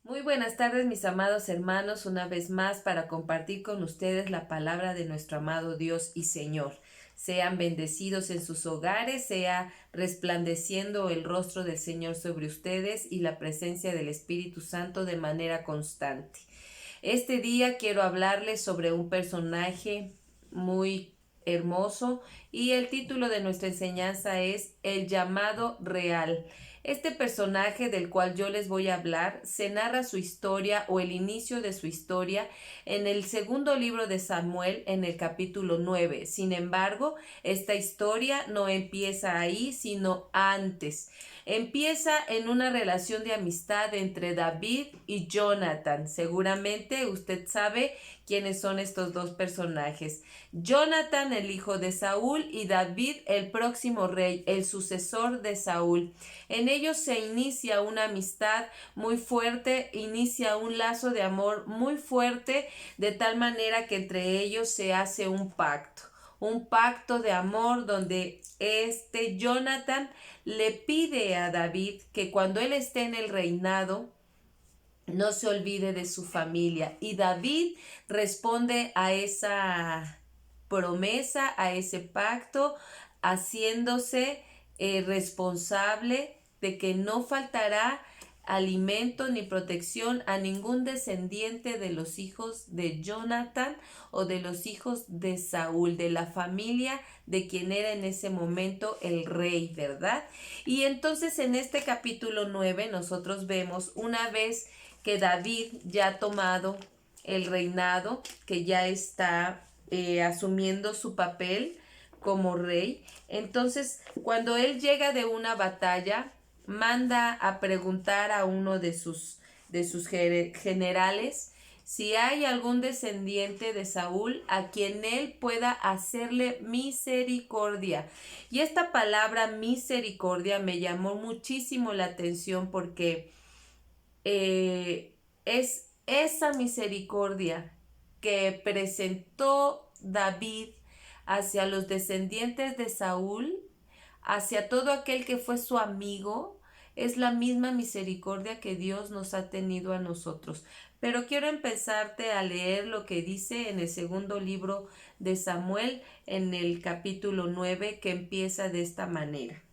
Muy buenas tardes, mis amados hermanos, una vez más para compartir con ustedes la palabra de nuestro amado Dios y Señor. Sean bendecidos en sus hogares, sea resplandeciendo el rostro del Señor sobre ustedes y la presencia del Espíritu Santo de manera constante. Este día quiero hablarles sobre un personaje muy hermoso y el título de nuestra enseñanza es El llamado real. Este personaje del cual yo les voy a hablar se narra su historia o el inicio de su historia en el segundo libro de Samuel en el capítulo 9. Sin embargo, esta historia no empieza ahí, sino antes. Empieza en una relación de amistad entre David y Jonathan. Seguramente usted sabe quiénes son estos dos personajes. Jonathan, el hijo de Saúl, y David, el próximo rey, el sucesor de Saúl. En ellos se inicia una amistad muy fuerte, inicia un lazo de amor muy fuerte, de tal manera que entre ellos se hace un pacto de amor donde Jonathan le pide a David que cuando él esté en el reinado no se olvide de su familia. Y David responde a esa promesa, a ese pacto, haciéndose responsable de que no faltará alimento ni protección a ningún descendiente de los hijos de Jonathan o de los hijos de Saúl, de la familia de quien era en ese momento el rey, ¿verdad? Y entonces en este capítulo 9 nosotros vemos una vez que David ya ha tomado el reinado, que ya está asumiendo su papel como rey. Entonces, cuando él llega de una batalla, manda a preguntar a uno de sus generales si hay algún descendiente de Saúl a quien él pueda hacerle misericordia. Y esta palabra misericordia me llamó muchísimo la atención porque es esa misericordia que presentó David hacia los descendientes de Saúl, hacia todo aquel que fue su amigo, es la misma misericordia que Dios nos ha tenido a nosotros. Pero quiero empezarte a leer lo que dice en el segundo libro de Samuel, en el capítulo 9, que empieza de esta manera.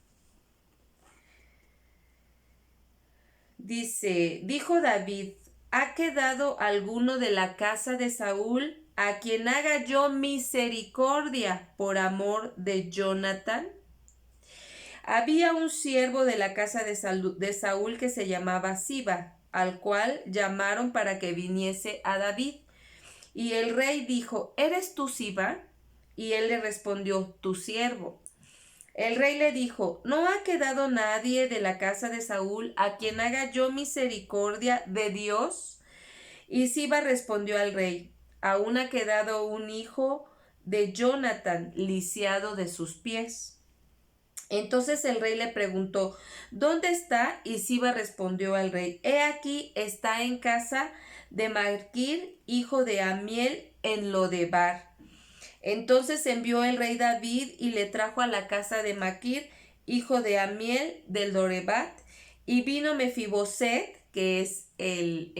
Dice, dijo David, ¿ha quedado alguno de la casa de Saúl a quien haga yo misericordia por amor de Jonathan? Había un siervo de la casa de Saúl que se llamaba Siba, al cual llamaron para que viniese a David. Y el rey dijo, ¿eres tú Siba? Y él le respondió, tu siervo. El rey le dijo, ¿no ha quedado nadie de la casa de Saúl a quien haga yo misericordia de Dios? Y Siba respondió al rey, aún ha quedado un hijo de Jonathan lisiado de sus pies. Entonces el rey le preguntó, ¿dónde está? Y Siba respondió al rey, he aquí está en casa de Maquir, hijo de Amiel, en Lodebar. Entonces envió el rey David y le trajo a la casa de Maquir, hijo de Amiel, del Lodebar, y vino Mefiboset, que es el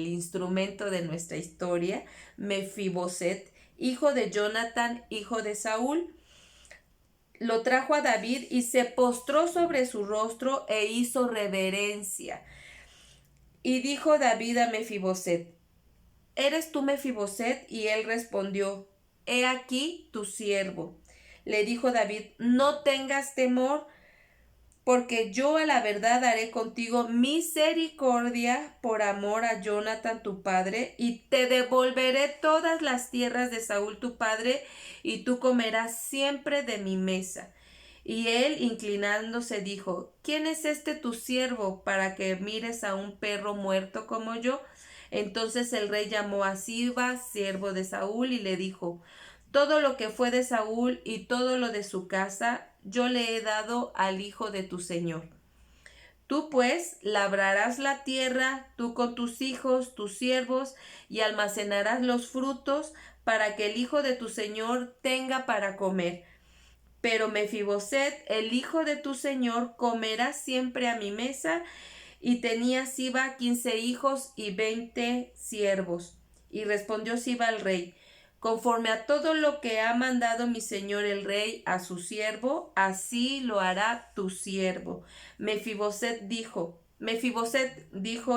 instrumento de nuestra historia, Mefiboset, hijo de Jonathan, hijo de Saúl. Lo trajo a David y se postró sobre su rostro e hizo reverencia. Y dijo David a Mefiboset, ¿eres tú Mefiboset? Y él respondió, he aquí tu siervo. Le dijo David, no tengas temor, porque yo a la verdad haré contigo misericordia por amor a Jonathan tu padre, y te devolveré todas las tierras de Saúl tu padre, y tú comerás siempre de mi mesa. Y él, inclinándose, dijo, ¿quién es este tu siervo para que mires a un perro muerto como yo? Entonces el rey llamó a Siba, siervo de Saúl, y le dijo, todo lo que fue de Saúl y todo lo de su casa, yo le he dado al hijo de tu señor. Tú pues labrarás la tierra, tú con tus hijos, tus siervos, y almacenarás los frutos para que el hijo de tu señor tenga para comer. Pero Mefiboset, el hijo de tu señor, comerá siempre a mi mesa, Y tenía Siba 15 hijos y 20 siervos. Y respondió Siba al rey: conforme a todo lo que ha mandado mi señor el rey a su siervo, así lo hará tu siervo. Mefiboset dijo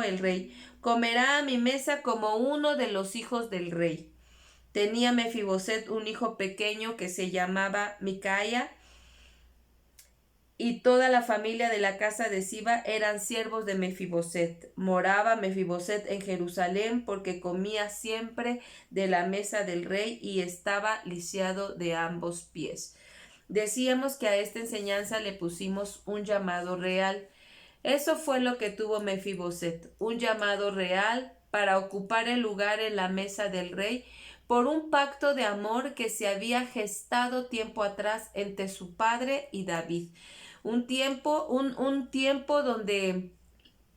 el rey: comerá a mi mesa como uno de los hijos del rey. Tenía Mefiboset un hijo pequeño que se llamaba Micaía, y toda la familia de la casa de Siba eran siervos de Mefiboset. Moraba Mefiboset en Jerusalén porque comía siempre de la mesa del rey y estaba lisiado de ambos pies. Decíamos que a esta enseñanza le pusimos un llamado real. Eso fue lo que tuvo Mefiboset, un llamado real para ocupar el lugar en la mesa del rey por un pacto de amor que se había gestado tiempo atrás entre su padre y David. Un tiempo donde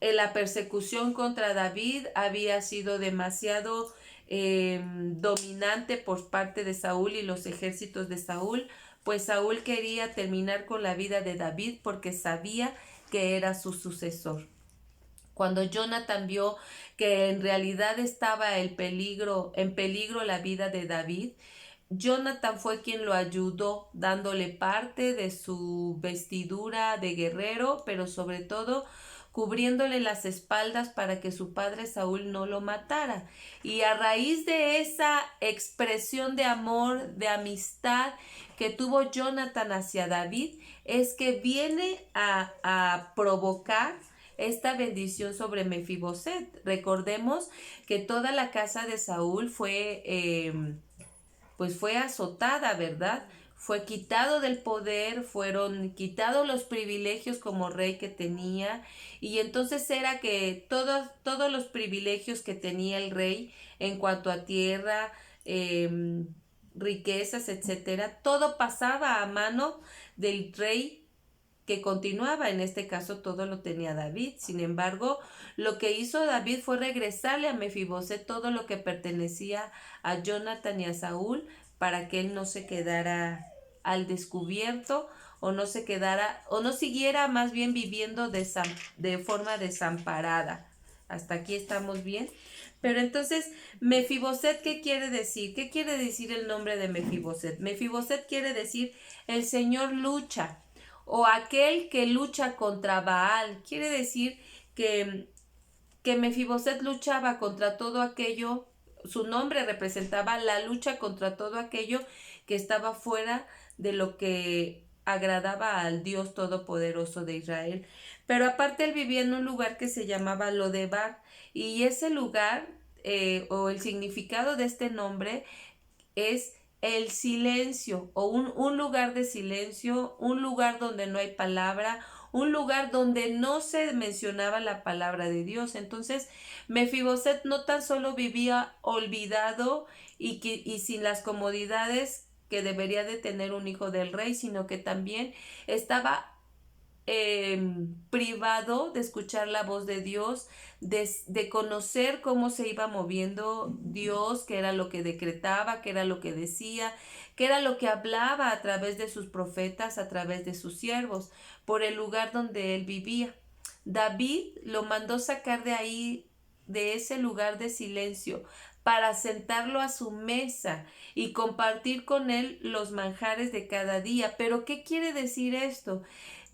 la persecución contra David había sido demasiado dominante por parte de Saúl y los ejércitos de Saúl, pues Saúl quería terminar con la vida de David porque sabía que era su sucesor. Cuando Jonathan vio que en realidad estaba en peligro la vida de David, Jonathan fue quien lo ayudó, dándole parte de su vestidura de guerrero, pero sobre todo cubriéndole las espaldas para que su padre Saúl no lo matara. Y a raíz de esa expresión de amor, de amistad que tuvo Jonathan hacia David, es que viene a provocar esta bendición sobre Mefiboset. Recordemos que toda la casa de Saúl fue azotada, ¿verdad? Fue quitado del poder, fueron quitados los privilegios como rey que tenía, y entonces era que todos los privilegios que tenía el rey en cuanto a tierra, riquezas, etcétera, todo pasaba a mano del rey que continuaba. En este caso todo lo tenía David. Sin embargo, lo que hizo David fue regresarle a Mefiboset todo lo que pertenecía a Jonathan y a Saúl, para que él no se quedara al descubierto, o no se quedara, o no siguiera más bien viviendo de forma desamparada. Hasta aquí estamos bien. Pero entonces, Mefiboset, ¿qué quiere decir? ¿Qué quiere decir el nombre de Mefiboset? Mefiboset quiere decir el Señor lucha, o aquel que lucha contra Baal. Quiere decir que Mefiboset luchaba contra todo aquello. Su nombre representaba la lucha contra todo aquello que estaba fuera de lo que agradaba al Dios Todopoderoso de Israel. Pero aparte él vivía en un lugar que se llamaba Lodebar, y ese lugar, o el significado de este nombre, es el silencio, o un lugar de silencio, un lugar donde no hay palabra, un lugar donde no se mencionaba la palabra de Dios. Entonces, Mefiboset no tan solo vivía olvidado y sin las comodidades que debería de tener un hijo del rey, sino que también estaba privado de escuchar la voz de Dios, de conocer cómo se iba moviendo Dios, qué era lo que decretaba, qué era lo que decía, qué era lo que hablaba a través de sus profetas, a través de sus siervos, por el lugar donde él vivía. David lo mandó sacar de ahí, de ese lugar de silencio, para sentarlo a su mesa y compartir con él los manjares de cada día. Pero ¿qué quiere decir esto?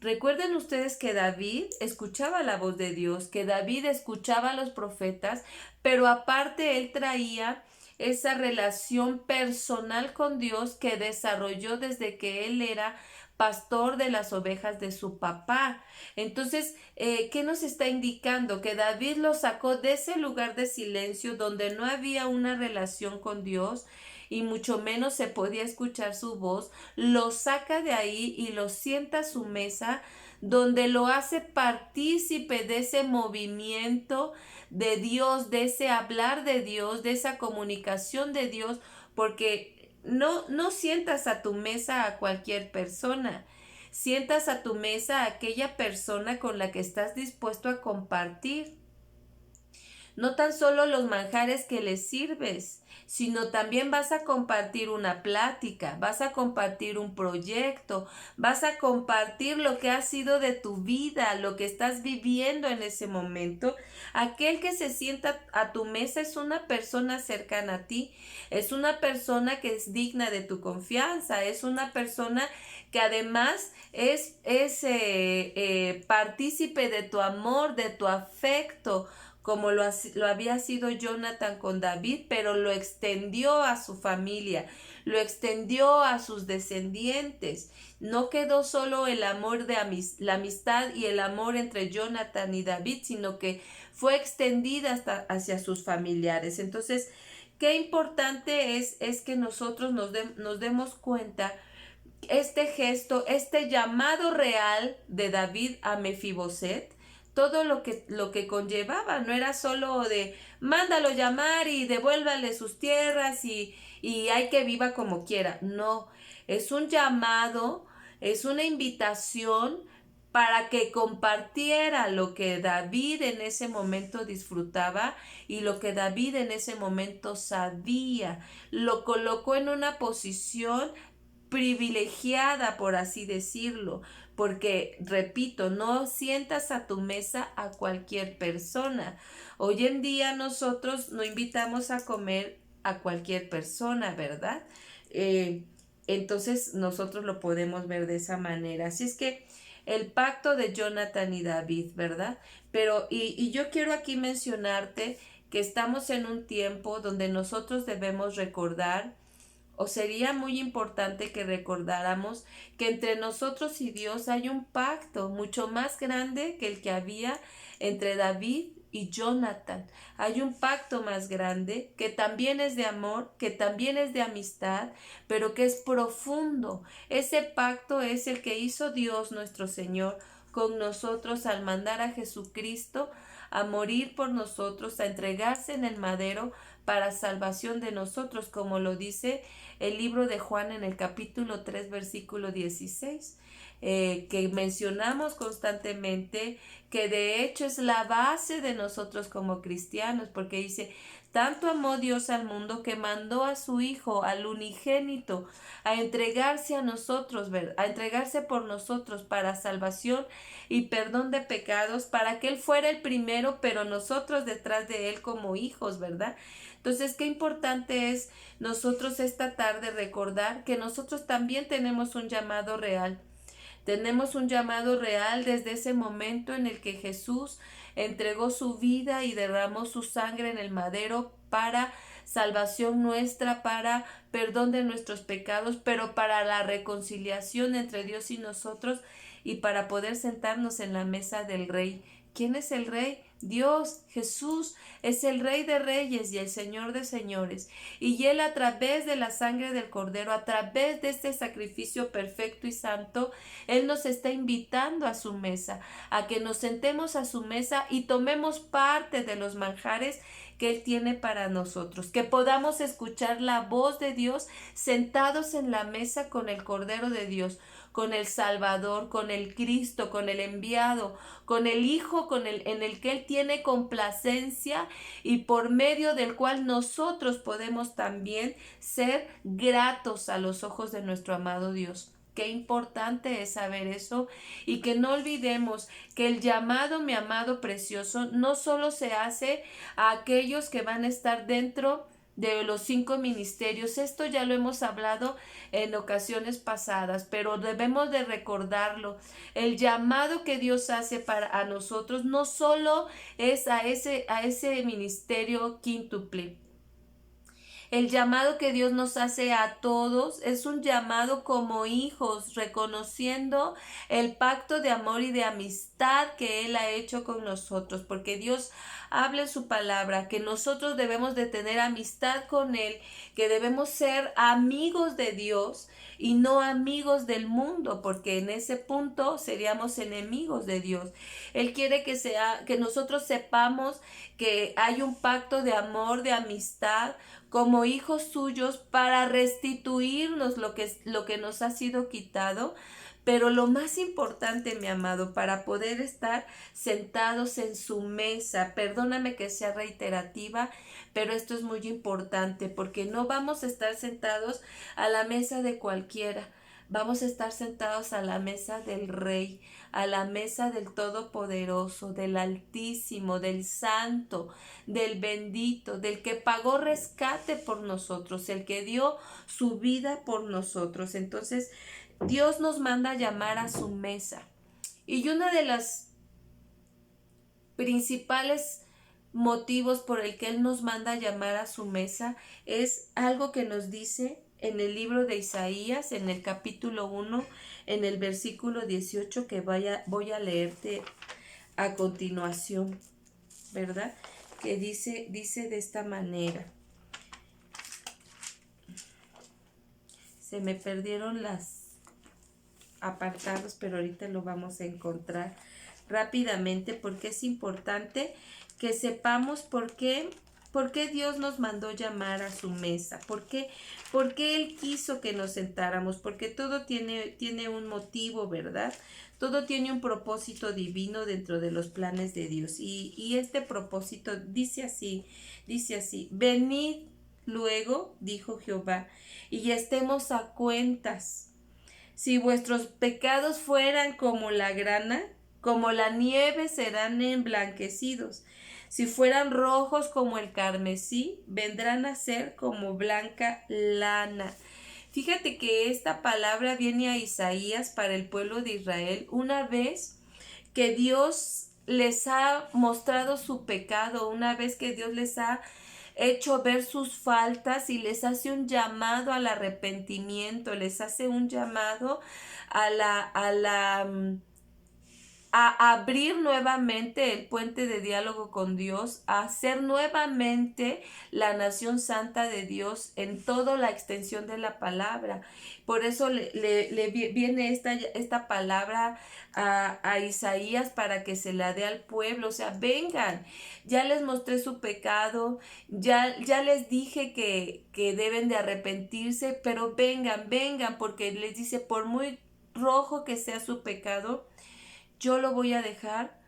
Recuerden ustedes que David escuchaba la voz de Dios, que David escuchaba a los profetas, pero aparte él traía esa relación personal con Dios que desarrolló desde que él era pastor de las ovejas de su papá. Entonces, ¿qué nos está indicando? Que David lo sacó de ese lugar de silencio donde no había una relación con Dios y mucho menos se podía escuchar su voz, lo saca de ahí y lo sienta a su mesa, donde lo hace partícipe de ese movimiento de Dios, de ese hablar de Dios, de esa comunicación de Dios, porque no sientas a tu mesa a cualquier persona. Sientas a tu mesa a aquella persona con la que estás dispuesto a compartir. no tan solo los manjares que les sirves, sino también vas a compartir una plática, vas a compartir un proyecto, vas a compartir lo que ha sido de tu vida, lo que estás viviendo en ese momento. Aquel que se sienta a tu mesa es una persona cercana a ti, es una persona que es digna de tu confianza, es una persona que además es partícipe de tu amor, de tu afecto, como lo había sido Jonathan con David, pero lo extendió a su familia, lo extendió a sus descendientes. No quedó solo el amor de la amistad y el amor entre Jonathan y David, sino que fue extendida hasta hacia sus familiares. Entonces, qué importante es que nosotros nos demos cuenta este gesto, este llamado real de David a Mefiboset, todo lo que conllevaba, no era solo de mándalo llamar y devuélvale sus tierras y hay que viva como quiera. No, es un llamado, es una invitación para que compartiera lo que David en ese momento disfrutaba y lo que David en ese momento sabía. Lo colocó en una posición privilegiada, por así decirlo, porque, repito, no sientas a tu mesa a cualquier persona. Hoy en día nosotros no invitamos a comer a cualquier persona, ¿verdad? Entonces nosotros lo podemos ver de esa manera. Así es que el pacto de Jonathan y David, ¿verdad? Pero, y yo quiero aquí mencionarte que estamos en un tiempo donde nosotros debemos recordar, o sería muy importante que recordáramos que entre nosotros y Dios hay un pacto mucho más grande que el que había entre David y Jonathan. Hay un pacto más grande que también es de amor, que también es de amistad, pero que es profundo. Ese pacto es el que hizo Dios nuestro Señor con nosotros al mandar a Jesucristo a morir por nosotros, a entregarse en el madero para salvación de nosotros, como lo dice el libro de Juan en el capítulo 3, versículo 16, que mencionamos constantemente, que de hecho es la base de nosotros como cristianos, porque dice, tanto amó Dios al mundo que mandó a su Hijo, al unigénito, a entregarse a nosotros, a entregarse por nosotros para salvación y perdón de pecados, para que Él fuera el primero, pero nosotros detrás de Él como hijos, ¿verdad? Entonces, qué importante es nosotros esta tarde recordar que nosotros también tenemos un llamado real. Tenemos un llamado real desde ese momento en el que Jesús entregó su vida y derramó su sangre en el madero para salvación nuestra, para perdón de nuestros pecados, pero para la reconciliación entre Dios y nosotros y para poder sentarnos en la mesa del Rey. ¿Quién es el Rey? Dios, Jesús, es el Rey de Reyes y el Señor de Señores. Y Él, a través de la sangre del Cordero, a través de este sacrificio perfecto y santo, Él nos está invitando a su mesa, a que nos sentemos a su mesa y tomemos parte de los manjares que Él tiene para nosotros, que podamos escuchar la voz de Dios sentados en la mesa con el Cordero de Dios, con el Salvador, con el Cristo, con el enviado, con el Hijo, en el que Él tiene complacencia y por medio del cual nosotros podemos también ser gratos a los ojos de nuestro amado Dios. Qué importante es saber eso y que no olvidemos que el llamado, mi amado precioso, no solo se hace a aquellos que van a estar dentro de los 5 ministerios. Esto ya lo hemos hablado en ocasiones pasadas, pero debemos de recordarlo. El llamado que Dios hace a nosotros no solo es a ese ministerio quíntuple. El llamado que Dios nos hace a todos es un llamado como hijos, reconociendo el pacto de amor y de amistad que Él ha hecho con nosotros, porque Dios habla en su palabra que nosotros debemos de tener amistad con Él, que debemos ser amigos de Dios y no amigos del mundo, porque en ese punto seríamos enemigos de Dios. Él quiere que nosotros sepamos que hay un pacto de amor, de amistad, como hijos suyos para restituirnos lo que nos ha sido quitado, Pero lo más importante, mi amado, para poder estar sentados en su mesa, perdóname que sea reiterativa, pero esto es muy importante porque no vamos a estar sentados a la mesa de cualquiera. Vamos a estar sentados a la mesa del Rey, a la mesa del Todopoderoso, del Altísimo, del Santo, del Bendito, del que pagó rescate por nosotros, el que dio su vida por nosotros. Entonces, Dios nos manda a llamar a su mesa. Y una de las principales motivos por el que Él nos manda a llamar a su mesa es algo que nos dice en el libro de Isaías, en el capítulo 1, en el versículo 18 que voy a leerte a continuación, ¿verdad? Que dice de esta manera. Se me perdieron las apartados, pero ahorita lo vamos a encontrar rápidamente porque es importante que sepamos por qué Dios nos mandó llamar a su mesa, por qué Él quiso que nos sentáramos, porque todo tiene un motivo, ¿verdad? Todo tiene un propósito divino dentro de los planes de Dios y este propósito dice así, venid luego, dijo Jehová, y estemos a cuentas. Si vuestros pecados fueran como la grana, como la nieve serán emblanquecidos. Si fueran rojos como el carmesí, vendrán a ser como blanca lana. Fíjate que esta palabra viene a Isaías para el pueblo de Israel una vez que Dios les ha mostrado su pecado, una vez que Dios les ha hecho ver sus faltas y les hace un llamado al arrepentimiento, les hace un llamado a abrir nuevamente el puente de diálogo con Dios, a hacer nuevamente la nación santa de Dios en toda la extensión de la palabra. Por eso le viene esta palabra a Isaías para que se la dé al pueblo. O sea, vengan, ya les mostré su pecado, ya les dije que deben de arrepentirse, pero vengan, porque les dice, por muy rojo que sea su pecado, yo lo voy a dejar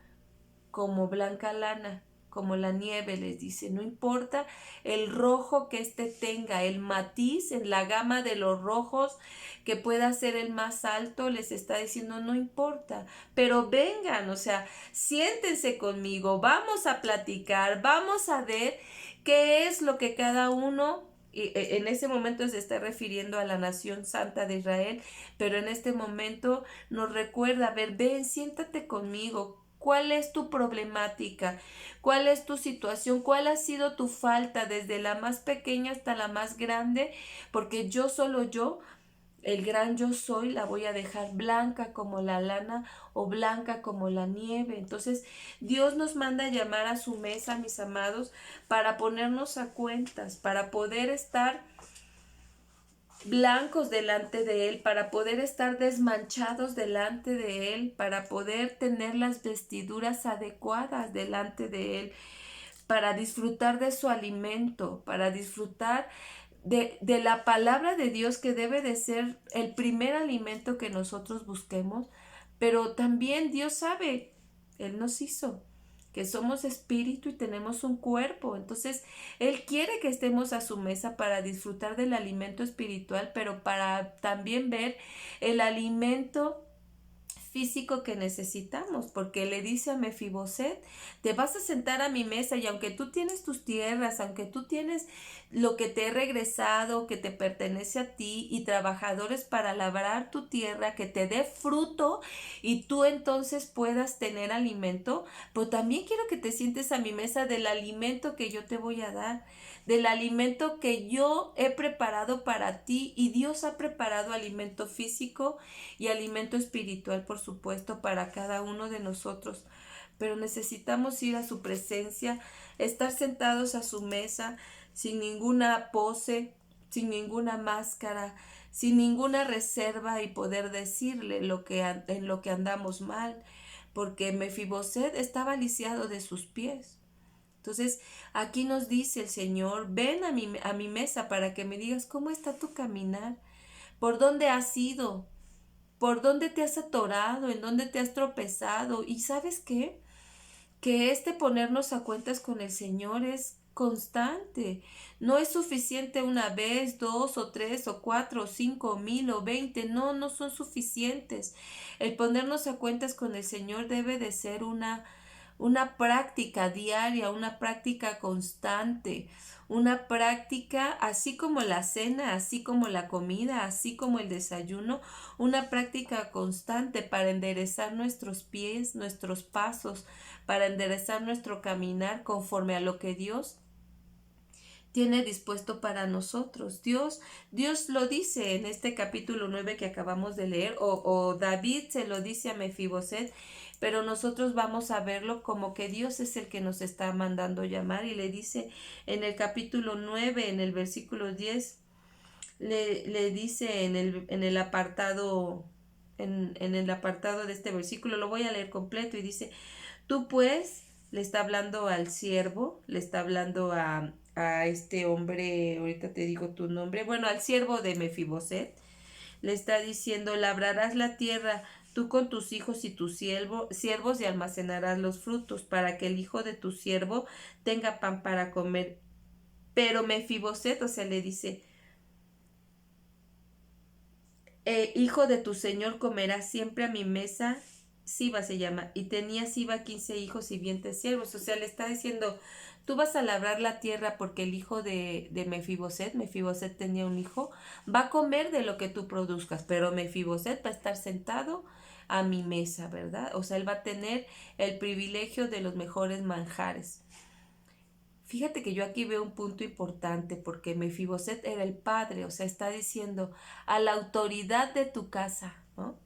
como blanca lana, como la nieve, les dice. No importa el rojo que éste tenga, el matiz en la gama de los rojos que pueda ser el más alto, les está diciendo, no importa, pero vengan, o sea, siéntense conmigo, vamos a platicar, vamos a ver qué es lo que cada uno, y en ese momento se está refiriendo a la nación santa de Israel, pero en este momento nos recuerda, a ver, ven, siéntate conmigo. ¿Cuál es tu problemática? ¿Cuál es tu situación? ¿Cuál ha sido tu falta desde la más pequeña hasta la más grande? Porque solo yo, el gran yo soy, la voy a dejar blanca como la lana o blanca como la nieve. Entonces, Dios nos manda a llamar a su mesa, mis amados, para ponernos a cuentas, para poder estar blancos delante de Él, para poder estar desmanchados delante de Él, para poder tener las vestiduras adecuadas delante de Él, para disfrutar de su alimento, para disfrutar de la palabra de Dios, que debe de ser el primer alimento que nosotros busquemos. Pero también Dios sabe, Él nos hizo, que somos espíritu y tenemos un cuerpo. Entonces, Él quiere que estemos a su mesa para disfrutar del alimento espiritual, pero para también ver el alimento físico que necesitamos, porque le dice a Mefiboset, te vas a sentar a mi mesa y aunque tú tienes tus tierras, aunque tú tienes lo que te he regresado, que te pertenece a ti, y trabajadores para labrar tu tierra, que te dé fruto y tú entonces puedas tener alimento, pues también quiero que te sientes a mi mesa del alimento que yo te voy a dar, del alimento que yo he preparado para ti. Y Dios ha preparado alimento físico y alimento espiritual, por supuesto, para cada uno de nosotros. Pero necesitamos ir a su presencia, estar sentados a su mesa, sin ninguna pose, sin ninguna máscara, sin ninguna reserva, y poder decirle en lo que andamos mal, porque Mefiboset estaba lisiado de sus pies. Entonces, aquí nos dice el Señor, ven a mi mesa para que me digas cómo está tu caminar, por dónde has ido, ¿Por dónde te has atorado? ¿En dónde te has tropezado? ¿Y sabes qué? Que ponernos a cuentas con el Señor es constante. No es suficiente una vez, dos o tres o cuatro o 5,000 o 20. No, no son suficientes. El ponernos a cuentas con el Señor debe de ser una práctica diaria, una práctica constante, una práctica así como la cena, así como la comida, así como el desayuno, una práctica constante para enderezar nuestros pies, nuestros pasos, para enderezar nuestro caminar conforme a lo que Dios tiene dispuesto para nosotros. Dios lo dice en este capítulo 9 que acabamos de leer, o David se lo dice a Mefiboset, pero nosotros vamos a verlo como que Dios es el que nos está mandando llamar y le dice en el capítulo 9, en el versículo 10, le dice en el apartado, en el apartado de este versículo, lo voy a leer completo y dice, tú pues, le está hablando al siervo, le está hablando a este hombre, ahorita te digo tu nombre, bueno, al siervo de Mefiboset, le está diciendo, labrarás la tierra tú con tus hijos y tus siervos y almacenarás los frutos para que el hijo de tu siervo tenga pan para comer. Pero Mefiboset, o sea, le dice, hijo de tu señor comerá siempre a mi mesa. Siba se llama, y tenía Siba 15 hijos y 20 siervos. O sea, le está diciendo, tú vas a labrar la tierra porque el hijo de Mefiboset tenía un hijo, va a comer de lo que tú produzcas, pero Mefiboset va a estar sentado a mi mesa, ¿verdad? O sea, él va a tener el privilegio de los mejores manjares. Fíjate que yo aquí veo un punto importante porque Mefiboset era el padre, o sea, está diciendo a la autoridad de tu casa, ¿no?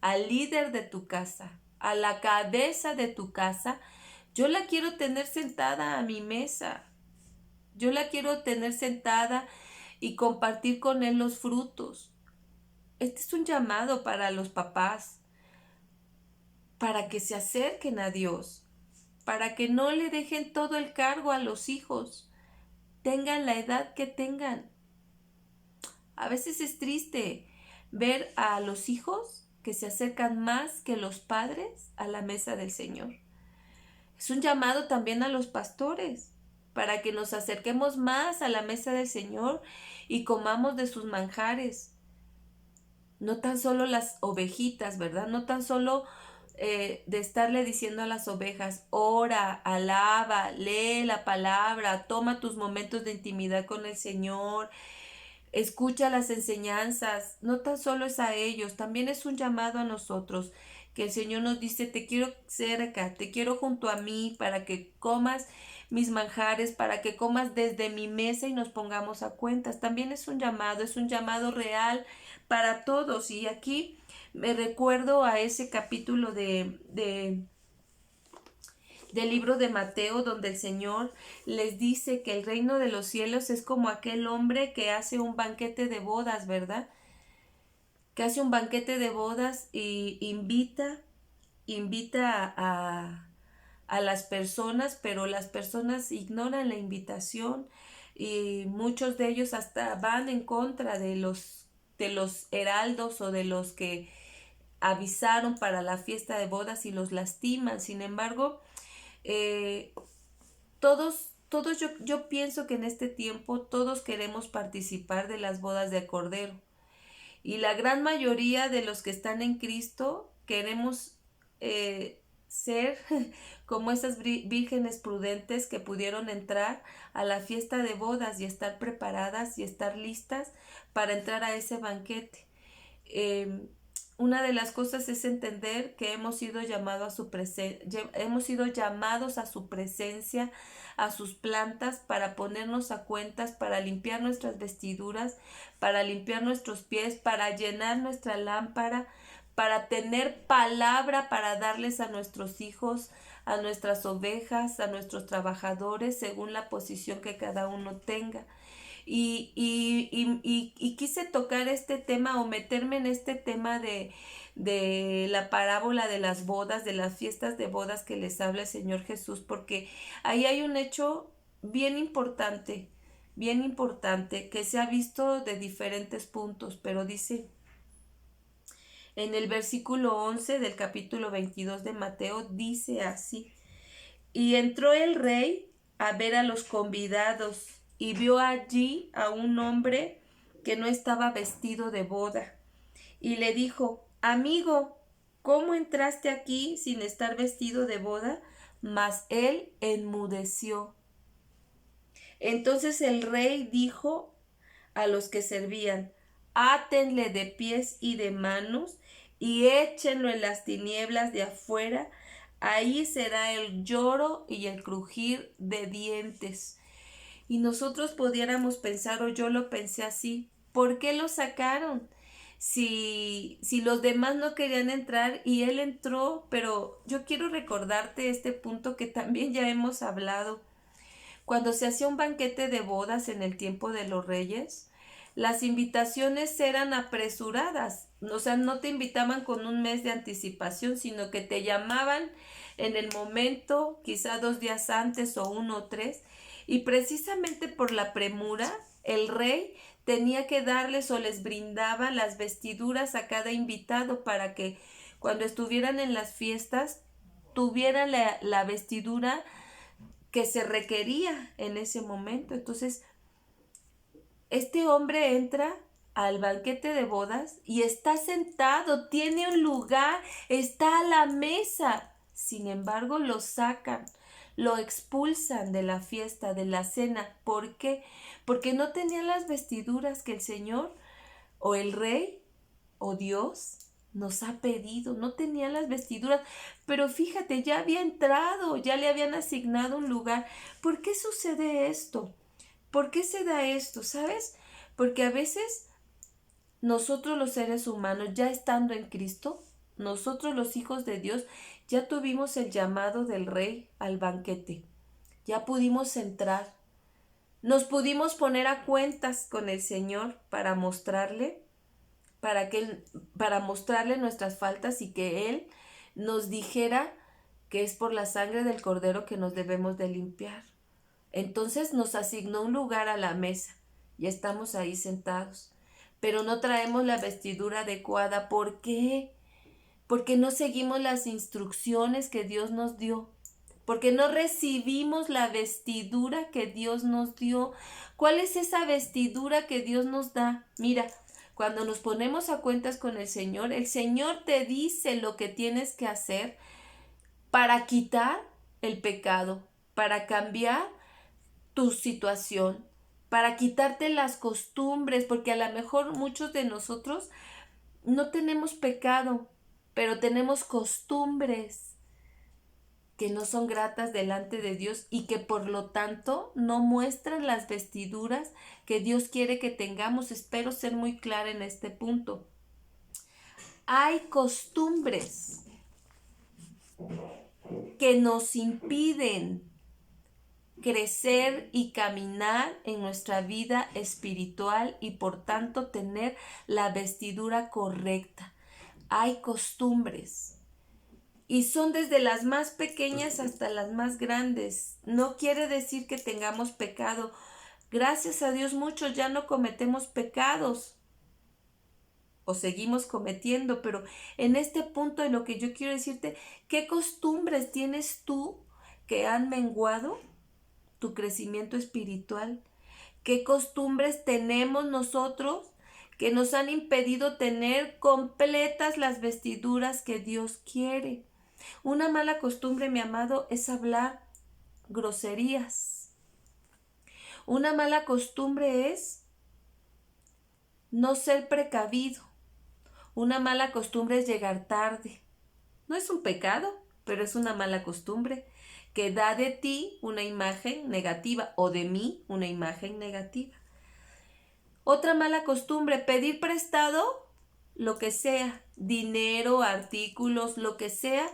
Al líder de tu casa, a la cabeza de tu casa, yo la quiero tener sentada a mi mesa. Yo la quiero tener sentada y compartir con él los frutos. Este es un llamado para los papás, para que se acerquen a Dios, para que no le dejen todo el cargo a los hijos, tengan la edad que tengan. A veces es triste ver a los hijos que se acercan más que los padres a la mesa del Señor. Es un llamado también a los pastores para que nos acerquemos más a la mesa del Señor y comamos de sus manjares. No tan solo las ovejitas, ¿verdad? No tan solo de estarle diciendo a las ovejas, ora, alaba, lee la palabra, toma tus momentos de intimidad con el Señor, escucha las enseñanzas. No tan solo es a ellos, también es un llamado a nosotros, que el Señor nos dice, te quiero cerca, te quiero junto a mí para que comas mis manjares, para que comas desde mi mesa y nos pongamos a cuentas. También es un llamado real para todos. Y aquí me recuerdo a ese capítulo del libro de Mateo, donde el Señor les dice que el reino de los cielos es como aquel hombre que hace un banquete de bodas, ¿verdad? Que hace un banquete de bodas y invita a las personas, pero las personas ignoran la invitación y muchos de ellos hasta van en contra de los heraldos o de los que avisaron para la fiesta de bodas y los lastiman. Sin embargo, eh, todos yo pienso que en este tiempo todos queremos participar de las bodas de Cordero. Y la gran mayoría de los que están en Cristo queremos ser como esas vírgenes prudentes que pudieron entrar a la fiesta de bodas y estar preparadas y estar listas para entrar a ese banquete. Una de las cosas es entender que hemos sido llamados a su hemos sido llamados a su presencia, a sus plantas, para ponernos a cuentas, para limpiar nuestras vestiduras, para limpiar nuestros pies, para llenar nuestra lámpara, para tener palabra para darles a nuestros hijos, a nuestras ovejas, a nuestros trabajadores, según la posición que cada uno tenga. Y quise tocar este tema o meterme en este tema de la parábola de las bodas, de las fiestas de bodas que les habla el Señor Jesús, porque ahí hay un hecho bien importante, que se ha visto de diferentes puntos, pero dice En el versículo 11 del capítulo 22 de Mateo dice así: y entró el rey a ver a los convidados y vio allí a un hombre que no estaba vestido de boda. Y le dijo: amigo, ¿cómo entraste aquí sin estar vestido de boda? Mas él enmudeció. Entonces el rey dijo a los que servían: átenle de pies y de manos y échenlo en las tinieblas de afuera. Ahí será el lloro y el crujir de dientes. Y nosotros pudiéramos pensar, o yo lo pensé así: ¿por qué lo sacaron? Si los demás no querían entrar y él entró. Pero yo quiero recordarte este punto que también ya hemos hablado. Cuando se hacía un banquete de bodas en el tiempo de los reyes, las invitaciones eran apresuradas. O sea, no te invitaban con un mes de anticipación, sino que te llamaban en el momento, quizá 2 días antes o 1 o 3. Y precisamente por la premura, el rey tenía que darles o les brindaba las vestiduras a cada invitado para que cuando estuvieran en las fiestas tuvieran la vestidura que se requería en ese momento. Entonces, este hombre entra al banquete de bodas y está sentado, tiene un lugar, está a la mesa. Sin embargo, lo sacan, lo expulsan de la fiesta, de la cena. ¿Por qué? Porque no tenía las vestiduras que el Señor o el Rey o Dios nos ha pedido. No tenía las vestiduras, pero fíjate, ya había entrado, ya le habían asignado un lugar. ¿Por qué sucede esto? ¿Por qué se da esto? ¿Sabes? Porque a veces nosotros los seres humanos, ya estando en Cristo, nosotros los hijos de Dios, ya tuvimos el llamado del Rey al banquete. Ya pudimos entrar. Nos pudimos poner a cuentas con el Señor para mostrarle para mostrarle nuestras faltas y que Él nos dijera que es por la sangre del Cordero que nos debemos de limpiar. Entonces nos asignó un lugar a la mesa y estamos ahí sentados, pero no traemos la vestidura adecuada. ¿Por qué? Porque no seguimos las instrucciones que Dios nos dio, porque no recibimos la vestidura que Dios nos dio. ¿Cuál es esa vestidura que Dios nos da? Mira, cuando nos ponemos a cuentas con el Señor te dice lo que tienes que hacer para quitar el pecado, para cambiar tu situación, para quitarte las costumbres, porque a lo mejor muchos de nosotros no tenemos pecado, pero tenemos costumbres que no son gratas delante de Dios y que por lo tanto no muestran las vestiduras que Dios quiere que tengamos. Espero ser muy clara en este punto. Hay costumbres que nos impiden crecer y caminar en nuestra vida espiritual y por tanto tener la vestidura correcta. Hay costumbres. Y son desde las más pequeñas hasta las más grandes. No quiere decir que tengamos pecado. Gracias a Dios muchos ya no cometemos pecados o seguimos cometiendo, pero en este punto de lo que yo quiero decirte, ¿qué costumbres tienes tú que han menguado tu crecimiento espiritual? ¿Qué costumbres tenemos nosotros que nos han impedido tener completas las vestiduras que Dios quiere? Una mala costumbre, mi amado, es hablar groserías. Una mala costumbre es no ser precavido. Una mala costumbre es llegar tarde. No es un pecado, pero es una mala costumbre que da de ti una imagen negativa o de mí una imagen negativa. Otra mala costumbre, pedir prestado lo que sea, dinero, artículos, lo que sea,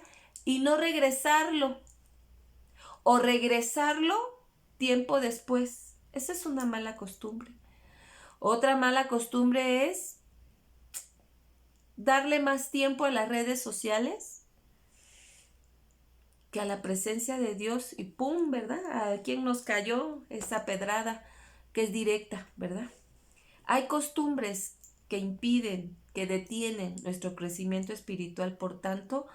y no regresarlo o regresarlo tiempo después. Esa es una mala costumbre. Otra mala costumbre es darle más tiempo a las redes sociales que a la presencia de Dios y ¡pum!, ¿verdad? ¿A quién nos cayó esa pedrada que es directa, ¿verdad? Hay costumbres que impiden que detienen nuestro crecimiento espiritual. Por tanto,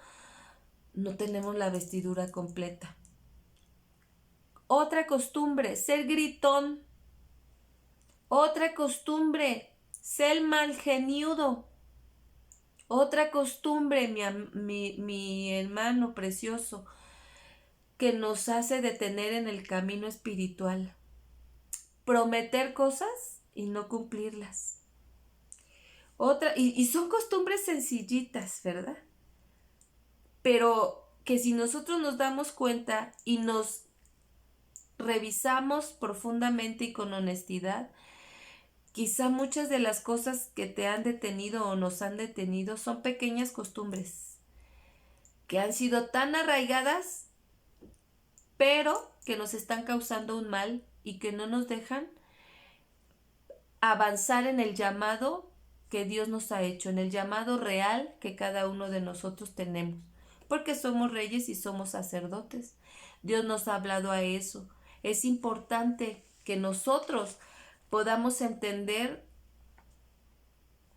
no tenemos la vestidura completa. Otra costumbre, ser gritón. Otra costumbre, ser malgeniudo. Otra costumbre, mi hermano precioso, que nos hace detener en el camino espiritual. Prometer cosas y no cumplirlas. Y son costumbres sencillitas, ¿verdad? Pero que si nosotros nos damos cuenta y nos revisamos profundamente y con honestidad, quizá muchas de las cosas que te han detenido o nos han detenido son pequeñas costumbres que han sido tan arraigadas, pero que nos están causando un mal y que no nos dejan avanzar en el llamado que Dios nos ha hecho, en el llamado real que cada uno de nosotros tenemos, porque somos reyes y somos sacerdotes. Dios nos ha hablado a eso. Es importante que nosotros podamos entender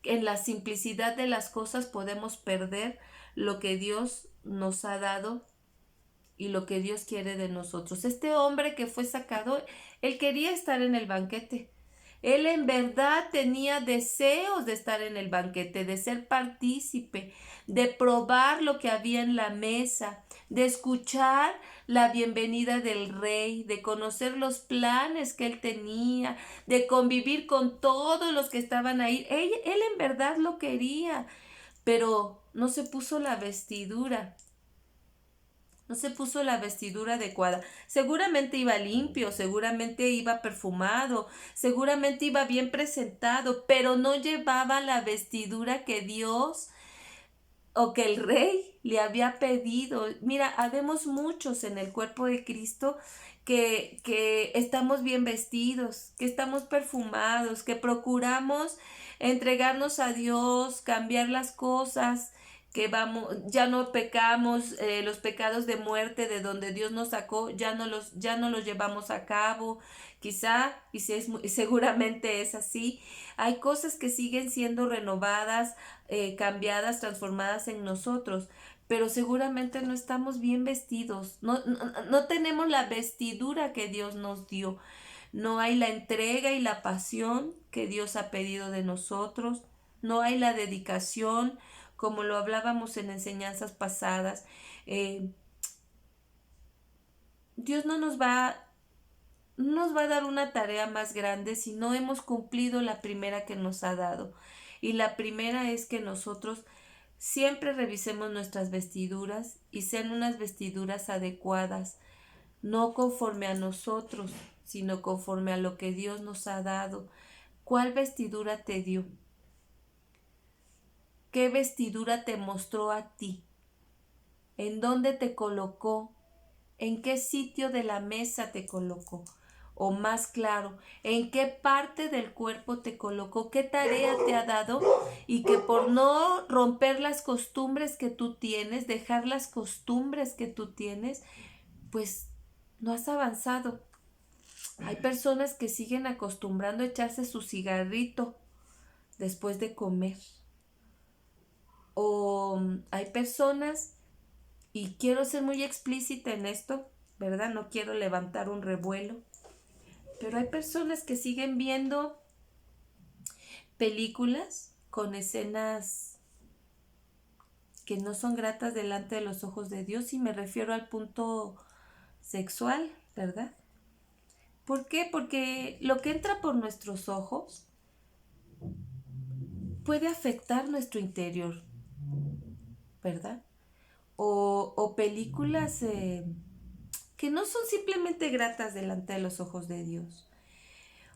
que en la simplicidad de las cosas podemos perder lo que Dios nos ha dado y lo que Dios quiere de nosotros. Este hombre que fue sacado, él quería estar en el banquete. Él en verdad tenía deseos de estar en el banquete, de ser partícipe, de probar lo que había en la mesa, de escuchar la bienvenida del rey, de conocer los planes que él tenía, de convivir con todos los que estaban ahí. Él en verdad lo quería, pero no se puso la vestidura. No se puso la vestidura adecuada. Seguramente iba limpio, seguramente iba perfumado, seguramente iba bien presentado, pero no llevaba la vestidura que Dios o que el rey le había pedido. Mira, habemos muchos en el cuerpo de Cristo que estamos bien vestidos, que estamos perfumados, que procuramos entregarnos a Dios, cambiar las cosas, que vamos, ya no pecamos, los pecados de muerte de donde Dios nos sacó, ya no los llevamos a cabo, quizá, y si seguramente es así. Hay cosas que siguen siendo renovadas, cambiadas, transformadas en nosotros, pero seguramente no estamos bien vestidos, no tenemos la vestidura que Dios nos dio, no hay la entrega y la pasión que Dios ha pedido de nosotros, no hay la dedicación, como lo hablábamos en enseñanzas pasadas. Dios no nos va a dar una tarea más grande si no hemos cumplido la primera que nos ha dado. Y la primera es que nosotros siempre revisemos nuestras vestiduras y sean unas vestiduras adecuadas, no conforme a nosotros, sino conforme a lo que Dios nos ha dado. ¿Cuál vestidura te dio? ¿Qué vestidura te mostró a ti? ¿En dónde te colocó? ¿En qué sitio de la mesa te colocó? O más claro, ¿en qué parte del cuerpo te colocó? ¿Qué tarea te ha dado? Y que por no romper las costumbres que tú tienes, dejar las costumbres que tú tienes, pues no has avanzado. Hay personas que siguen acostumbrando a echarse su cigarrito después de comer. O hay personas, y quiero ser muy explícita en esto, ¿verdad? No quiero levantar un revuelo, pero hay personas que siguen viendo películas con escenas que no son gratas delante de los ojos de Dios, y me refiero al punto sexual, ¿verdad? ¿Por qué? Porque lo que entra por nuestros ojos puede afectar nuestro interior, ¿verdad? O películas que no son simplemente gratas delante de los ojos de Dios.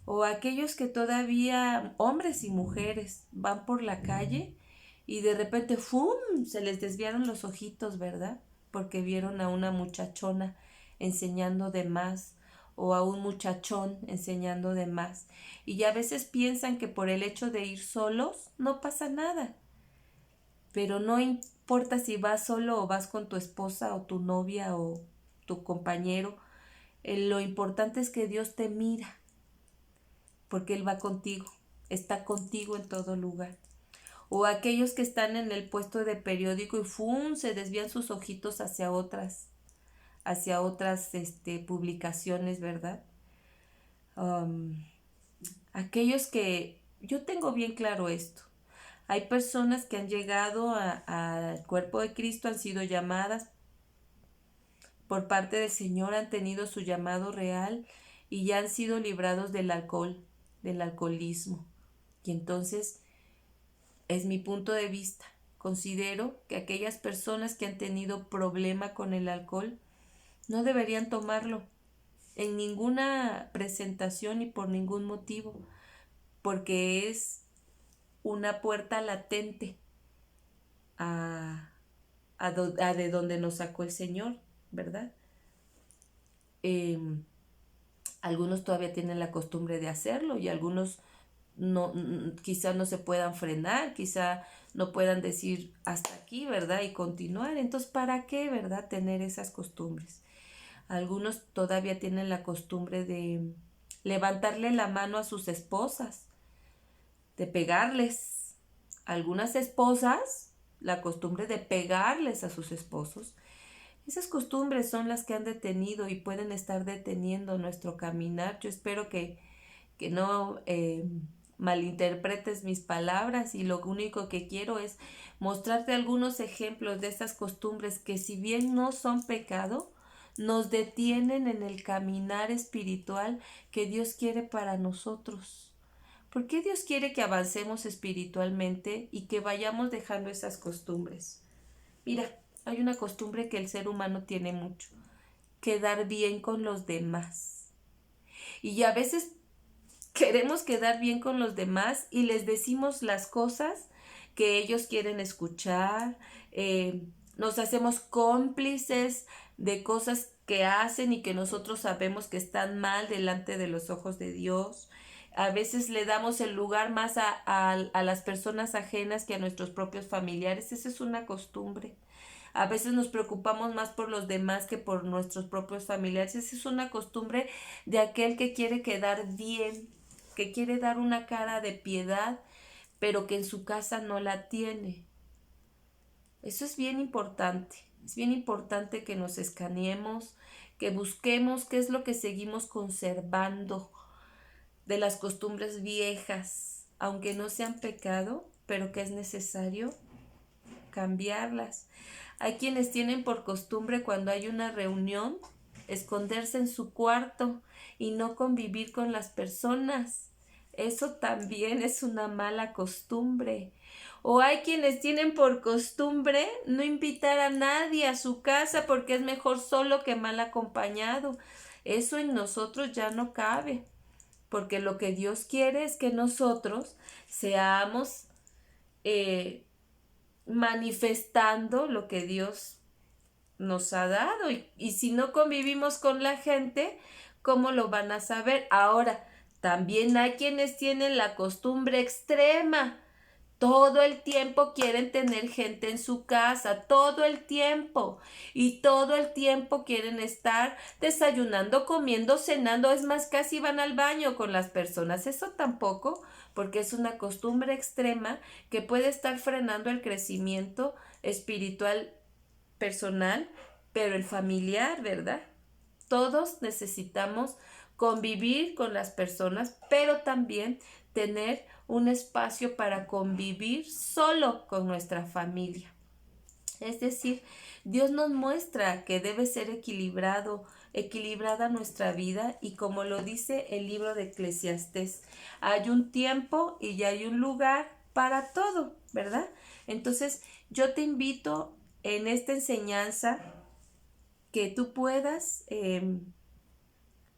O aquellos que todavía, hombres y mujeres, van por la calle y de repente, ¡fum!, se les desviaron los ojitos, ¿verdad? Porque vieron a una muchachona enseñando de más, o a un muchachón enseñando de más. Y ya a veces piensan que por el hecho de ir solos no pasa nada. Pero no importa si vas solo o vas con tu esposa o tu novia o tu compañero. Lo importante es que Dios te mira, porque Él va contigo, está contigo en todo lugar. o aquellos que están en el puesto de periódico y ¡fum! Se desvían sus ojitos hacia otras publicaciones, ¿verdad? Aquellos que, yo tengo bien claro esto, hay personas que han llegado al cuerpo de Cristo, han sido llamadas por parte del Señor, han tenido su llamado real y ya han sido librados del alcohol, del alcoholismo. Y entonces, es mi punto de vista. Considero que aquellas personas que han tenido problema con el alcohol no deberían tomarlo en ninguna presentación y por ningún motivo, porque es una puerta latente a de donde nos sacó el Señor, ¿verdad? Algunos todavía tienen la costumbre de hacerlo y algunos no, quizá no se puedan frenar, quizá no puedan decir hasta aquí, ¿verdad? Y continuar. Entonces, ¿para qué, verdad? Tener esas costumbres. Algunos todavía tienen la costumbre de levantarle la mano a sus esposas, de pegarles. Algunas esposas, la costumbre de pegarles a sus esposos. Esas costumbres son las que han detenido y pueden estar deteniendo nuestro caminar. Yo espero que no malinterpretes mis palabras, y lo único que quiero es mostrarte algunos ejemplos de estas costumbres que, si bien no son pecado, nos detienen en el caminar espiritual que Dios quiere para nosotros. ¿Por qué Dios quiere que avancemos espiritualmente y que vayamos dejando esas costumbres? Mira, hay una costumbre que el ser humano tiene mucho: quedar bien con los demás. Y a veces queremos quedar bien con los demás y les decimos las cosas que ellos quieren escuchar, nos hacemos cómplices de cosas que hacen y que nosotros sabemos que están mal delante de los ojos de Dios. A veces le damos el lugar más a las personas ajenas que a nuestros propios familiares. Esa es una costumbre. A veces nos preocupamos más por los demás que por nuestros propios familiares. Esa es una costumbre de aquel que quiere quedar bien, que quiere dar una cara de piedad, pero que en su casa no la tiene. Eso es bien importante. Es bien importante que nos escaneemos, que busquemos qué es lo que seguimos conservando de las costumbres viejas, aunque no sean pecado, pero que es necesario cambiarlas. Hay quienes tienen por costumbre, cuando hay una reunión, esconderse en su cuarto y no convivir con las personas. Eso también es una mala costumbre. O hay quienes tienen por costumbre no invitar a nadie a su casa porque es mejor solo que mal acompañado. Eso en nosotros ya no cabe, porque lo que Dios quiere es que nosotros seamos manifestando lo que Dios nos ha dado, y si no convivimos con la gente, ¿cómo lo van a saber? Ahora, también hay quienes tienen la costumbre extrema. Todo el tiempo quieren tener gente en su casa, todo el tiempo. Y todo el tiempo quieren estar desayunando, comiendo, cenando. Es más, casi van al baño con las personas. Eso tampoco, porque es una costumbre extrema que puede estar frenando el crecimiento espiritual personal, pero el familiar, ¿verdad? Todos necesitamos convivir con las personas, pero también tener un espacio para convivir solo con nuestra familia. Es decir, Dios nos muestra que debe ser equilibrada nuestra vida, y como lo dice el libro de Eclesiastés, hay un tiempo y ya hay un lugar para todo, ¿verdad? Entonces, yo te invito en esta enseñanza que tú puedas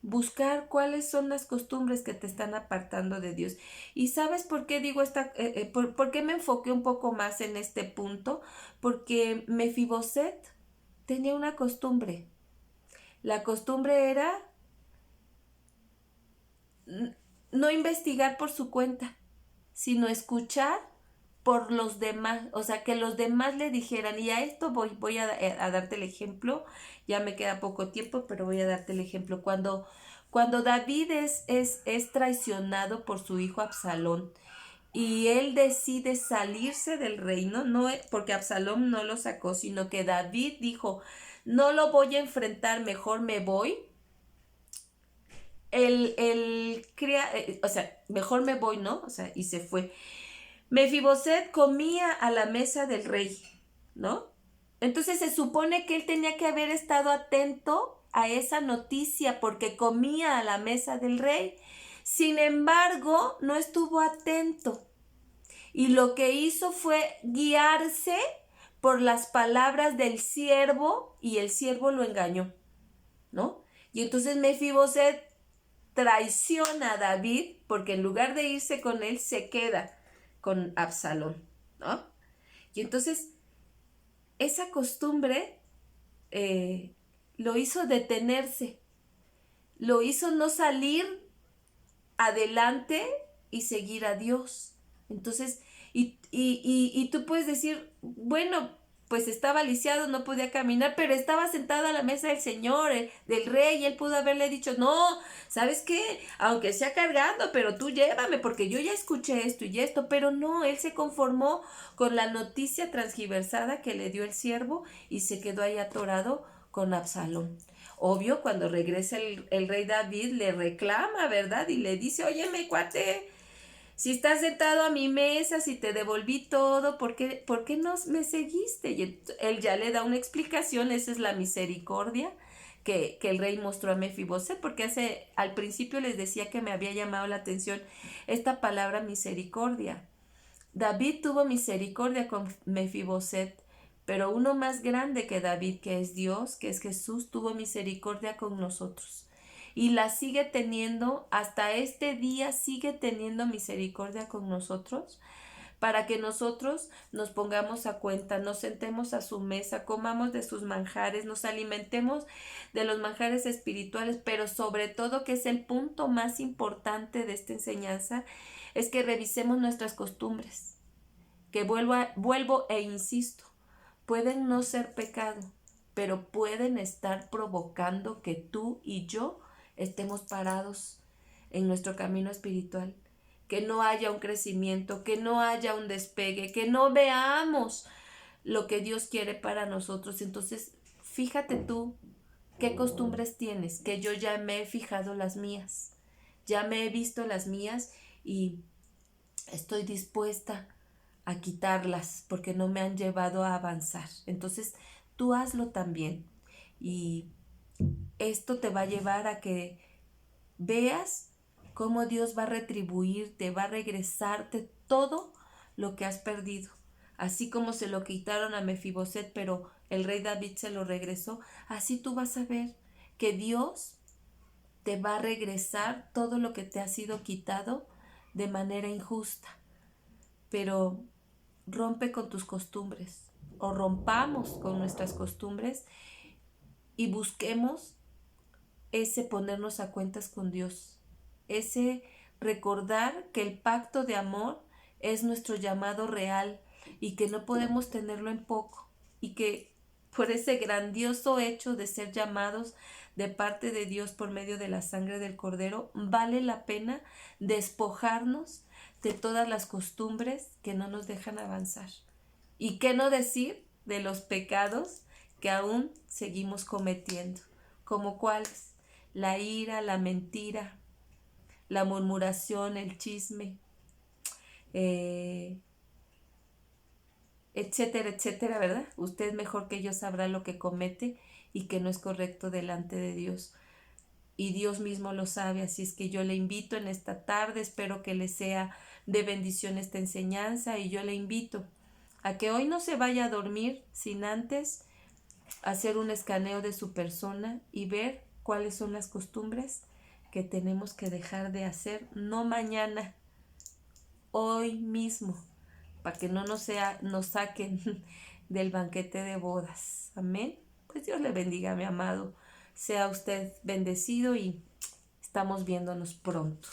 buscar cuáles son las costumbres que te están apartando de Dios. ¿Y sabes por qué digo por qué me enfoqué un poco más en este punto? Porque Mefiboset tenía una costumbre. La costumbre era no investigar por su cuenta, sino escuchar por los demás, o sea, que los demás le dijeran. Y a esto voy a darte el ejemplo. Ya me queda poco tiempo, pero voy a darte el ejemplo. Cuando David es traicionado por su hijo Absalón, y él decide salirse del reino, no porque Absalom no lo sacó, sino que David dijo, no lo voy a enfrentar, mejor me voy. O sea, mejor me voy, ¿no? O sea, y se fue. Mefiboset comía a la mesa del rey, ¿no? Entonces se supone que él tenía que haber estado atento a esa noticia porque comía a la mesa del rey. Sin embargo, no estuvo atento y lo que hizo fue guiarse por las palabras del siervo y el siervo lo engañó, ¿no? Y entonces Mefiboset traiciona a David porque en lugar de irse con él se queda con Absalón, ¿no? Y entonces esa costumbre lo hizo detenerse, lo hizo no salir adelante y seguir a Dios. Entonces, y tú puedes decir, bueno, pues estaba lisiado, no podía caminar, pero estaba sentado a la mesa del Señor, del rey, y él pudo haberle dicho, no, ¿sabes qué? Aunque sea cargando, pero tú llévame, porque yo ya escuché esto y esto, pero no, él se conformó con la noticia transgiversada que le dio el siervo y se quedó ahí atorado con Absalón. Obvio, cuando regresa el rey David le reclama, ¿verdad? Y le dice, óyeme, cuate, si estás sentado a mi mesa, si te devolví todo, ¿por qué no me seguiste? Y él ya le da una explicación, esa es la misericordia que el rey mostró a Mefiboset, porque al principio les decía que me había llamado la atención esta palabra misericordia. David tuvo misericordia con Mefiboset, pero uno más grande que David, que es Dios, que es Jesús, tuvo misericordia con nosotros. Y la sigue teniendo, hasta este día sigue teniendo misericordia con nosotros, para que nosotros nos pongamos a cuenta, nos sentemos a su mesa, comamos de sus manjares, nos alimentemos de los manjares espirituales, pero sobre todo, que es el punto más importante de esta enseñanza, es que revisemos nuestras costumbres, que vuelvo e insisto, pueden no ser pecado, pero pueden estar provocando que tú y yo estemos parados en nuestro camino espiritual, que no haya un crecimiento, que no haya un despegue, que no veamos lo que Dios quiere para nosotros. Entonces, fíjate tú qué costumbres tienes, que yo ya me he fijado las mías, ya me he visto las mías y estoy dispuesta a quitarlas porque no me han llevado a avanzar. Entonces, tú hazlo también y esto te va a llevar a que veas cómo Dios va a retribuirte, va a regresarte todo lo que has perdido. Así como se lo quitaron a Mefiboset, pero el rey David se lo regresó, así tú vas a ver que Dios te va a regresar todo lo que te ha sido quitado de manera injusta. Pero rompe con tus costumbres o rompamos con nuestras costumbres y busquemos ese ponernos a cuentas con Dios, ese recordar que el pacto de amor es nuestro llamado real y que no podemos tenerlo en poco y que por ese grandioso hecho de ser llamados de parte de Dios por medio de la sangre del Cordero, vale la pena despojarnos de todas las costumbres que no nos dejan avanzar. ¿Y qué no decir de los pecados que aún seguimos cometiendo? ¿Como cuáles? La ira, la mentira, la murmuración, el chisme, etcétera, etcétera, ¿verdad? Usted mejor que yo sabrá lo que comete y que no es correcto delante de Dios. Y Dios mismo lo sabe, así es que yo le invito en esta tarde, espero que le sea de bendición esta enseñanza y yo le invito a que hoy no se vaya a dormir sin antes hacer un escaneo de su persona y ver cuáles son las costumbres que tenemos que dejar de hacer, no mañana, hoy mismo, para que no nos saquen del banquete de bodas. Amén. Pues Dios le bendiga, mi amado. Sea usted bendecido y estamos viéndonos pronto.